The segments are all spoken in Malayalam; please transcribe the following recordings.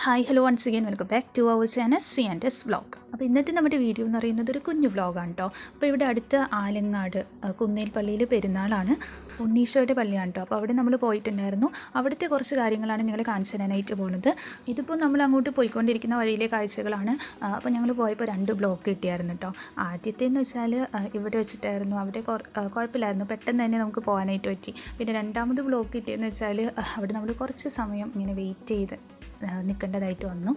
Hi hello once again welcome back to our channel c&svlog. അപ്പോൾ ഇന്നത്തെ നമ്മുടെ വീഡിയോ എന്ന് പറയുന്നത് ഒരു കുഞ്ഞു വ്ളോഗാണ് കേട്ടോ. അപ്പോൾ ഇവിടെ അടുത്ത് ആലങ്ങാട് കുന്നേൽ പള്ളിയിൽ പെരുന്നാളാണ്, ഉണ്ണീശോയുടെ പള്ളിയാണ് കേട്ടോ. അപ്പോൾ അവിടെ നമ്മൾ പോയിട്ടുണ്ടായിരുന്നു. അവിടുത്തെ കുറച്ച് കാര്യങ്ങളാണ് നിങ്ങളെ കാണിച്ചു തരാനായിട്ട് പോകുന്നത്. ഇതിപ്പോൾ നമ്മൾ അങ്ങോട്ട് പോയിക്കൊണ്ടിരിക്കുന്ന വഴിയിലെ കാഴ്ചകളാണ്. അപ്പോൾ ഞങ്ങൾ പോയപ്പോൾ 2 ബ്ലോക്ക് കിട്ടിയായിരുന്നു കേട്ടോ. ആദ്യത്തേന്ന് വെച്ചാൽ ഇവിടെ വെച്ചിട്ടായിരുന്നു, അവിടെ കുഴപ്പമില്ലായിരുന്നു, പെട്ടെന്ന് തന്നെ നമുക്ക് പോകാനായിട്ട് പറ്റി. പിന്നെ രണ്ടാമത് ബ്ലോക്ക് കിട്ടിയെന്ന് വെച്ചാൽ അവിടെ നമ്മൾ കുറച്ച് സമയം ഇങ്ങനെ വെയിറ്റ് ചെയ്ത് നിൽക്കേണ്ടതായിട്ട് വന്നു.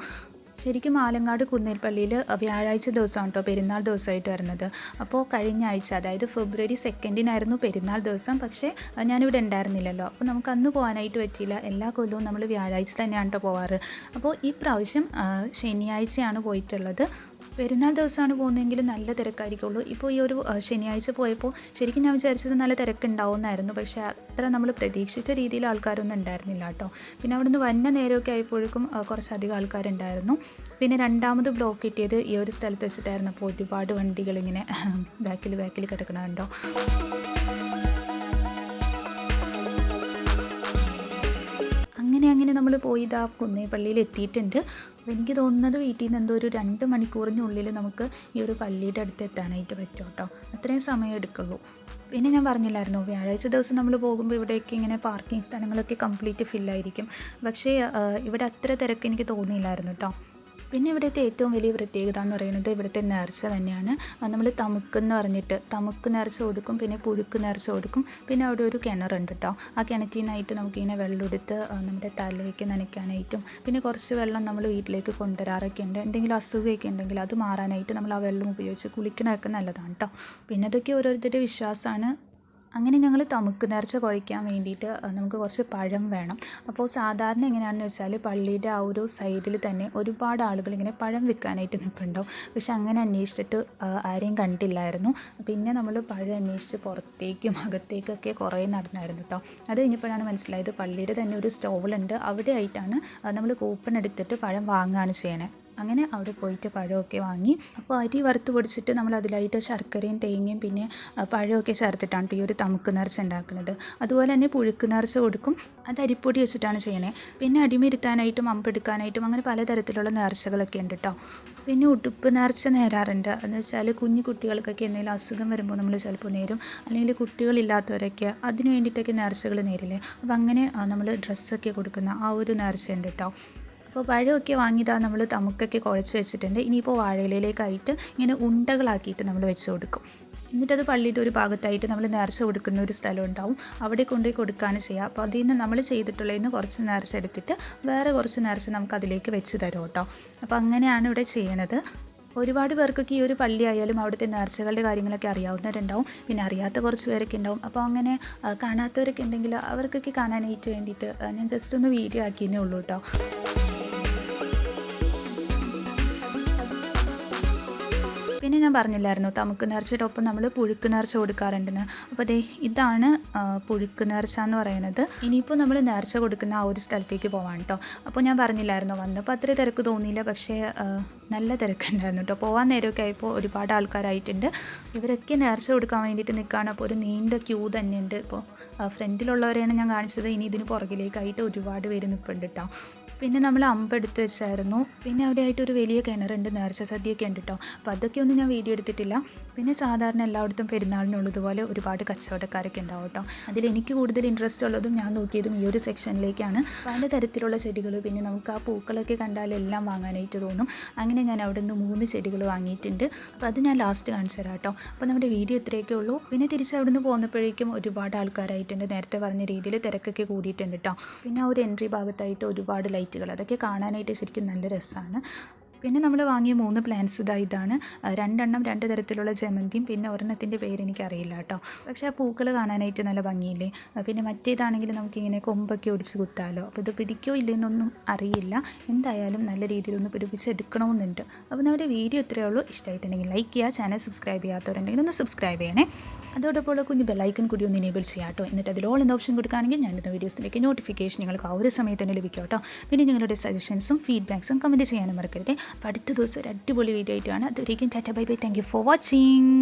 ശരിക്കും ആലങ്ങാട് കുന്നേൽ പള്ളിയിൽ വ്യാഴാഴ്ച ദിവസമാണ് കേട്ടോ പെരുന്നാൾ ദിവസമായിട്ട് വരുന്നത്. അപ്പോൾ കഴിഞ്ഞ ആഴ്ച, അതായത് ഫെബ്രുവരി 2 പെരുന്നാൾ ദിവസം. പക്ഷേ ഞാനിവിടെ ഉണ്ടായിരുന്നില്ലല്ലോ, അപ്പോൾ നമുക്ക് അന്ന് പോകാനായിട്ട് പറ്റിയില്ല. എല്ലാ കൊല്ലവും നമ്മൾ വ്യാഴാഴ്ച തന്നെയാണ് കേട്ടോ പോവാറ്. അപ്പോൾ ഈ പ്രാവശ്യം ശനിയാഴ്ചയാണ് പോയിട്ടുള്ളത്. പെരുന്നാൾ ദിവസമാണ് പോകുന്നതെങ്കിൽ നല്ല തിരക്കായിരിക്കുള്ളൂ. ഇപ്പോൾ ഈ ഒരു ശനിയാഴ്ച പോയപ്പോൾ ശരിക്കും ഞാൻ വിചാരിച്ചത് നല്ല തിരക്കുണ്ടാവുമെന്നായിരുന്നു. പക്ഷേ അത്ര നമ്മൾ പ്രതീക്ഷിച്ച രീതിയിൽ ആൾക്കാരൊന്നും ഉണ്ടായിരുന്നില്ല കേട്ടോ. പിന്നെ അവിടുന്ന് വന്ന നേരമൊക്കെ ആയപ്പോഴേക്കും കുറച്ചധികം ആൾക്കാരുണ്ടായിരുന്നു. പിന്നെ രണ്ടാമത് ബ്ലോക്ക് കിട്ടിയത് ഈ ഒരു സ്ഥലത്ത് വെച്ചിട്ടായിരുന്നു. അപ്പോൾ ഒരുപാട് വണ്ടികളിങ്ങനെ ബാക്കിൽ കിടക്കണുണ്ടോ. അങ്ങനെ നമ്മൾ പോയി ഇതാ കുന്നേ പള്ളിയിൽ എത്തിയിട്ടുണ്ട്. അപ്പോൾ എനിക്ക് തോന്നുന്നത് വീട്ടിൽ നിന്ന് എന്തോ ഒരു 2 മണിക്കൂറിനുള്ളിൽ നമുക്ക് ഈ ഒരു പള്ളിയുടെ അടുത്ത് എത്താനായിട്ട് പറ്റും കേട്ടോ. അത്രയും സമയം എടുക്കുള്ളൂ. പിന്നെ ഞാൻ പറഞ്ഞില്ലായിരുന്നു, വ്യാഴാഴ്ച ദിവസം നമ്മൾ പോകുമ്പോൾ ഇവിടെയൊക്കെ ഇങ്ങനെ പാർക്കിംഗ് സ്ഥലങ്ങളൊക്കെ കംപ്ലീറ്റ് ഫില്ലായിരിക്കും. പക്ഷേ ഇവിടെ അത്ര തിരക്ക് എനിക്ക് തോന്നിയില്ലായിരുന്നു കേട്ടോ. പിന്നെ ഇവിടുത്തെ ഏറ്റവും വലിയ പ്രത്യേകത എന്ന് പറയുന്നത് ഇവിടുത്തെ നേർച്ച തന്നെയാണ്. നമ്മൾ തമുക്കെന്ന് പറഞ്ഞിട്ട് തമുക്ക് നേർച്ച കൊടുക്കും, പിന്നെ പുഴുക്ക് നേർച്ച കൊടുക്കും. പിന്നെ അവിടെ ഒരു കിണറുണ്ട് കേട്ടോ. ആ കിണറ്റിൽ നിന്നായിട്ട് നമുക്കിങ്ങനെ വെള്ളം എടുത്ത് നമ്മുടെ തലയ്ക്ക് നനയ്ക്കാനായിട്ടും, പിന്നെ കുറച്ച് വെള്ളം നമ്മൾ വീട്ടിലേക്ക് കൊണ്ടുവരാറൊക്കെ ഉണ്ട്. എന്തെങ്കിലും അസുഖമൊക്കെ ഉണ്ടെങ്കിൽ അത് മാറാനായിട്ട് നമ്മൾ ആ വെള്ളം ഉപയോഗിച്ച് കുളിക്കണമൊക്കെ നല്ലതാണ് കേട്ടോ. പിന്നെ അതൊക്കെ ഓരോരുത്തരുടെ വിശ്വാസമാണ്. അങ്ങനെ ഞങ്ങൾ തമുക്ക് നേർച്ച കുഴയ്ക്കാൻ വേണ്ടിയിട്ട് നമുക്ക് കുറച്ച് പഴം വേണം. അപ്പോൾ സാധാരണ എങ്ങനെയാണെന്ന് വെച്ചാൽ പള്ളിയുടെ ആ ഒരു സൈഡിൽ തന്നെ ഒരുപാട് ആളുകൾ ഇങ്ങനെ പഴം വിൽക്കാനായിട്ട് നിൽക്കുന്നുണ്ടാവും. പക്ഷെ അങ്ങനെ അന്വേഷിച്ചിട്ട് ആരെയും കണ്ടില്ലായിരുന്നു. പിന്നെ നമ്മൾ പഴം അന്വേഷിച്ച് പുറത്തേക്കും അകത്തേക്കൊക്കെ കുറേ നടന്നായിരുന്നു കേട്ടോ. അത് കഴിഞ്ഞപ്പോഴാണ് മനസ്സിലായത് പള്ളിയുടെ തന്നെ ഒരു സ്റ്റോളുണ്ട്, അവിടെ ആയിട്ടാണ് നമ്മൾ കൂപ്പൺ എടുത്തിട്ട് പഴം വാങ്ങുകയാണ് ചെയ്യണേ. അങ്ങനെ അവിടെ പോയിട്ട് പഴമൊക്കെ വാങ്ങി. അപ്പോൾ അരി വറുത്ത് പൊടിച്ചിട്ട് നമ്മൾ അതിലായിട്ട് ശർക്കരയും തേങ്ങയും പിന്നെ പഴമൊക്കെ ചേർത്തിട്ടാണ് ഈ ഒരു തമുക്ക് നേർച്ച ഉണ്ടാക്കുന്നത്. അതുപോലെ തന്നെ പുഴുക്ക് നേർച്ച കൊടുക്കും, അത് അരിപ്പൊടി വെച്ചിട്ടാണ് ചെയ്യണേ. പിന്നെ അടിമിരുത്താനായിട്ടും അമ്പെടുക്കാനായിട്ടും അങ്ങനെ പലതരത്തിലുള്ള നേർച്ചകളൊക്കെ ഉണ്ട് കേട്ടോ. പിന്നെ ഉടുപ്പ് നേർച്ച നേരാറുണ്ട്. എന്ന് വെച്ചാൽ കുഞ്ഞു കുട്ടികൾക്കൊക്കെ എന്തെങ്കിലും അസുഖം വരുമ്പോൾ നമ്മൾ ചിലപ്പോൾ നേരും, അല്ലെങ്കിൽ കുട്ടികളില്ലാത്തവരൊക്കെ അതിന് വേണ്ടിയിട്ടൊക്കെ നേർച്ചകൾ നേരില്ലേ. അപ്പോൾ അങ്ങനെ നമ്മൾ ഡ്രസ്സൊക്കെ കൊടുക്കുന്ന ആ ഒരു നേർച്ചയുണ്ട് കേട്ടോ. അപ്പോൾ പഴമൊക്കെ വാങ്ങിയതാ നമ്മൾ തമുക്കൊക്കെ കുഴച്ച് വെച്ചിട്ടുണ്ട്. ഇനിയിപ്പോൾ വാഴയിലേക്കായിട്ട് ഇങ്ങനെ ഉണ്ടകളാക്കിയിട്ട് നമ്മൾ വെച്ച് കൊടുക്കും. എന്നിട്ടത് പള്ളിയുടെ ഒരു ഭാഗത്തായിട്ട് നമ്മൾ നേർച്ച കൊടുക്കുന്ന ഒരു സ്ഥലം ഉണ്ടാവും, അവിടെ കൊണ്ടുപോയി കൊടുക്കുകയാണ് ചെയ്യുക. അപ്പോൾ അതിൽ നിന്ന് നമ്മൾ ചെയ്തിട്ടുള്ളതിൽ നിന്ന് കുറച്ച് നേർച്ച എടുത്തിട്ട് വേറെ കുറച്ച് നേർച്ച നമുക്ക് അതിലേക്ക് വെച്ച് തരും കേട്ടോ. അപ്പോൾ അങ്ങനെയാണ് ഇവിടെ ചെയ്യണത്. ഒരുപാട് പേർക്കൊക്കെ ഈ ഒരു പള്ളി ആയാലും അവിടുത്തെ നേർച്ചകളുടെ കാര്യങ്ങളൊക്കെ അറിയാവുന്നവരുണ്ടാവും, പിന്നെ അറിയാത്ത കുറച്ച് പേരൊക്കെ ഉണ്ടാവും. അപ്പോൾ അങ്ങനെ കാണാത്തവരൊക്കെ ഉണ്ടെങ്കിൽ അവർക്കൊക്കെ കാണാനായിട്ട് വേണ്ടിയിട്ട് ഞാൻ ജസ്റ്റ് ഒന്ന് വീഡിയോ ആക്കിയതേ ഉള്ളൂ കേട്ടോ. പിന്നെ ഞാൻ പറഞ്ഞില്ലായിരുന്നു തമുക്ക് നേർച്ചയുടെ ഒപ്പം നമ്മൾ പുഴുക്ക് നേർച്ച കൊടുക്കാറുണ്ടെന്ന്. അപ്പോൾ ദേ ഇതാണ് പുഴുക്ക് നേർച്ച എന്ന് പറയുന്നത്. ഇനിയിപ്പോൾ നമ്മൾ നേർച്ച കൊടുക്കുന്ന ആ ഒരു സ്ഥലത്തേക്ക് പോവാണ് കേട്ടോ. അപ്പോൾ ഞാൻ പറഞ്ഞില്ലായിരുന്നു വന്നപ്പോൾ അത്ര തിരക്ക് തോന്നിയില്ല, പക്ഷേ നല്ല തിരക്കുണ്ടായിരുന്നു കേട്ടോ. പോകാൻ നേരമൊക്കെ ആയപ്പോൾ ഒരുപാട് ആൾക്കാരായിട്ടുണ്ട്. ഇവരൊക്കെ നേർച്ച കൊടുക്കാൻ വേണ്ടിയിട്ട് നിൽക്കുകയാണ്. അപ്പോൾ ഒരു നീണ്ട ക്യൂ തന്നെയുണ്ട്. ഇപ്പോൾ ഫ്രണ്ടിലുള്ളവരെയാണ് ഞാൻ കാണിച്ചത്, ഇനി ഇതിന് പുറകിലേക്കായിട്ട് ഒരുപാട് പേര് നിൽപ്പുണ്ട് കേട്ടോ. പിന്നെ നമ്മൾ അമ്പെടുത്ത് വെച്ചായിരുന്നു. പിന്നെ അവിടെ ആയിട്ട് ഒരു വലിയ കിണറുണ്ട്, നേർച്ച സദ്യയൊക്കെ ഉണ്ട് കേട്ടോ. അപ്പോൾ അതൊക്കെ ഒന്നും ഞാൻ വീഡിയോ എടുത്തിട്ടില്ല. പിന്നെ സാധാരണ എല്ലായിടത്തും പെരുന്നാളിനുള്ളതുപോലെ ഒരുപാട് കച്ചവടക്കാരൊക്കെ ഉണ്ടാവും കേട്ടോ. അതിലെനിക്ക് കൂടുതൽ ഇൻട്രസ്റ്റ് ഉള്ളതും ഞാൻ നോക്കിയതും ഈ ഒരു സെക്ഷനിലേക്കാണ്. പലതരത്തിലുള്ള ചെടികൾ, പിന്നെ നമുക്ക് ആ പൂക്കളൊക്കെ കണ്ടാൽ എല്ലാം വാങ്ങാനായിട്ട് തോന്നും. അങ്ങനെ ഞാൻ അവിടെ നിന്ന് 3 ചെടികൾ വാങ്ങിയിട്ടുണ്ട്. അപ്പോൾ അത് ഞാൻ ലാസ്റ്റ് കാണിച്ചു തരാം കേട്ടോ. അപ്പോൾ നമ്മുടെ വീഡിയോ ഇത്രയൊക്കെ ഉള്ളൂ. പിന്നെ തിരിച്ച് അവിടെ നിന്ന് പോകുന്നപ്പോഴേക്കും ഒരുപാട് ആൾക്കാരായിട്ടുണ്ട്. നേരത്തെ പറഞ്ഞ രീതിയിൽ തിരക്കൊക്കെ കൂടിയിട്ടുണ്ട് കേട്ടോ. പിന്നെ ആ ഒരു എൻട്രി ഭാഗത്തായിട്ട് ഒരുപാട് ലൈറ്റുകൾ, അതൊക്കെ കാണാനായിട്ട് ശരിക്കും നല്ല രസമാണ്. പിന്നെ നമ്മൾ വാങ്ങിയ 3 പ്ലാന്റ്സ് ഇതാണ്. 2 തരത്തിലുള്ള ജമന്തിയും, പിന്നെ ഒരെണ്ണത്തിൻ്റെ പേരെനിക്കറിയില്ല കേട്ടോ. പക്ഷേ ആ പൂക്കൾ കാണാനായിട്ട് നല്ല ഭംഗിയില്ലേ. പിന്നെ മറ്റേതാണെങ്കിൽ നമുക്കിങ്ങനെ കൊമ്പൊക്കെ ഒടിച്ച് കുത്താലോ. അപ്പോൾ ഇത് പിടിക്കോ ഇല്ലെന്നൊന്നും അറിയില്ല. എന്തായാലും നല്ല രീതിയിലൊന്ന് പിടിപ്പിച്ചെടുക്കണമെന്നുണ്ട്. അപ്പോൾ നമ്മുടെ വീഡിയോ ഇത്രയേ ഉള്ളൂ. ഇഷ്ടമായിട്ടുണ്ടെങ്കിൽ ലൈക്ക് ചെയ്യുക, ചാനൽ സബ്സ്ക്രൈബ് ചെയ്യാത്തവരുണ്ടെങ്കിൽ ഒന്ന് സബ്സ്ക്രൈബ് ചെയ്യണേ. അതോടൊപ്പം കുഞ്ഞ് ബെല്ലൈക്കൺ കൂടി ഒന്ന് എനേബിൾ ചെയ്യാം കേട്ടോ. എന്നിട്ട് അതിൽ ഓൾ എന്ന ഓപ്ഷൻ കൊടുക്കുകയാണെങ്കിൽ ഞാനിടുന്ന വീഡിയോസിലേക്ക് നോട്ടിഫിക്കേഷൻ നിങ്ങൾക്ക് ആ ഒരു സമയത്ത് തന്നെ ലഭിക്കും കേട്ടോ. പിന്നെ നിങ്ങളുടെ സജഷൻസും ഫീഡ്ബാക്സും കമൻറ്റ് ചെയ്യാനും മറക്കരുത്. അപ്പോൾ അടുത്ത ദിവസം ഒരു അടിപൊളി വീഡിയോ ആയിട്ടാണ്. അതുവരേക്കും Tata bye bye. Thank you for watching.